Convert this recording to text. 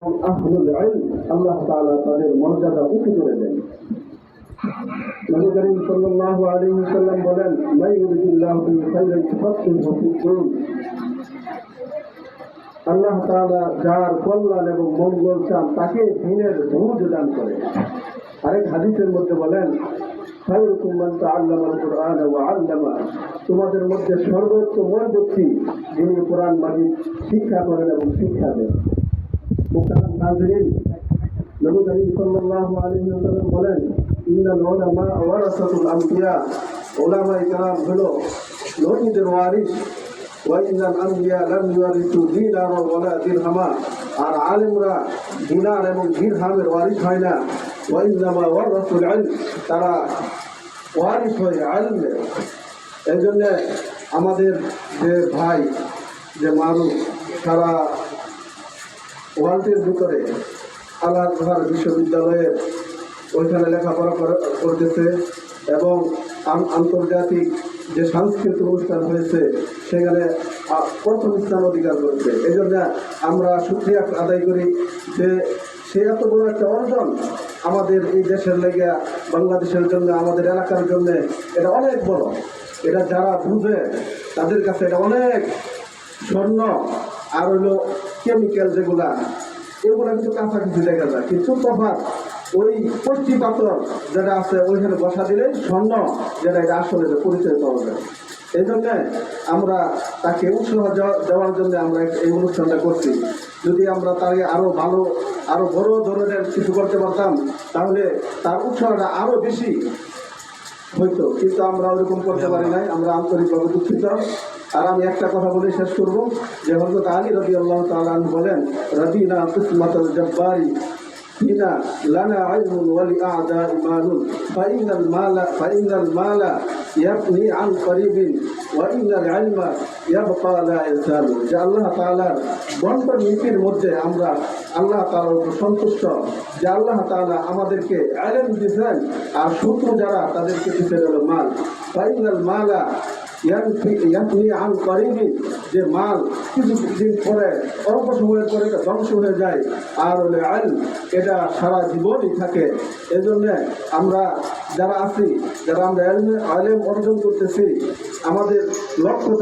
আহলুল ইলম আল্লাহ তাআলা তাদের মর্যাদা উঁচু করে দেন। নবী করিম সাল্লাল্লাহু আলাইহি ওয়াসাল্লাম বলেন, মা ইউরিদুল্লাহু বিহি খায়রান ইউফাক্কিহু ফিদ-দীন। আল্লাহ তাআলা যার কল্যাণ এবং মঙ্গল চান তাকে দ্বীনের বুঝ দান করে। আরেক হাদিসের মধ্যে বলেন, খায়রুকুম মান তাআল্লামাল কুরআন ওয়া আল্লামা। তোমাদের মধ্যে সর্বোত্তম ওই ব্যক্তি যিনি কোরআন মাজিদ শিক্ষা করেন এবং শিক্ষা দেন। মুহতারাম নাযিরিন, নবী করিম সাল্লাল্লাহু আলাইহি ওয়াসাল্লাম বলেন, ইন্নাল উলামা ওয়ারাসাতুল আমবিয়া। উলামায়ে কেরাম হলো নবীদের ওয়ারিস। ওয়া ইন্নাল আমবিয়া লাম ইউরিসু দিনার ওয়ালা দিরহামা। আর আলেমরা দিনার এবং দিরহামের ওয়ারিস হয় না। ওয়া ইন্নামা ওয়ারাসুল ইলম, তারা ওয়ারিস হয় ইলমের। এই জন্য আমাদের যে ভাই যে মারুফ সারা ওয়ার্ল্ডের ভিতরে আল আজহার বিশ্ববিদ্যালয়ের ওইখানে লেখাপড়া করতেছে এবং আন্তর্জাতিক যে সাংস্কৃতিক অনুষ্ঠান হয়েছে সেখানে প্রথম স্থান অধিকার করেছে। এই জন্য আমরা শুকরিয়া আদায় করি যে সে এত বড় একটা অর্জন আমাদের এই দেশের লেগে, বাংলাদেশের জন্য, আমাদের এলাকার জন্য এটা অনেক বড়। এটা যারা বুঝে তাদের কাছে এটা অনেক স্বর্ণ। আর হলো কেমিক্যাল যেগুলা, এগুলা কিন্তু কাছাকাছি দেখা যায়, কিন্তু তফাৎ ওই পট্টি পাথর যেটা আছে ওইখানে বসা দিলে স্বর্ণ যেটা, এটা আসলে পরিচয় পাওয়া যায়। এই জন্য আমরা তাকে উৎসাহ দেওয়ার জন্য আমরা এই অনুষ্ঠানটা করছি। যদি আমরা তাকে আরো ভালো, আরো বড় ধরনের কিছু করতে পারতাম তাহলে তার উৎসাহটা আরো বেশি হইতো, কিন্তু আমরা ওরকম করতে পারি নাই। আমরা আন্তরিকভাবে দুঃখিত। আর আমি একটা কথা বলে শেষ করব যে হযরত আলী রাদিয়াল্লাহু তাআলা আনহু বলেন, রাদিনা কিসমাতুল জব্বারি হিনা লানা ইলমুন ওয়া লিআদা ইমানুন ফাইনাল মালা ইয়াবনি আন করিবিন ওয়া ইন্নাল ইলমা ইয়াবকা লা ইয়াজালু। যে আল্লাহ তাআলার বন্টন নীতির মধ্যে আমরা আল্লাহ তাআলার উপর সন্তুষ্ট যে আল্লাহ তাআলা আমাদেরকে ইলম দিয়েছেন, আর শত্রু যারা তাদেরকে দিয়েছেন হলো মাল। ফাইনাল মালা ইয়াবনি আন করিবিন, যে মাল কিছুদিন পরে, অল্প সময়ের পরে এটা ধ্বংস হয়ে যায়, আর হলে ইলম এটা সারা জীবনই থাকে। এই জন্য আমরা যারা আছি, যারা আমরা ইলম অর্জন করতেছি, আমাদের লক্ষ্য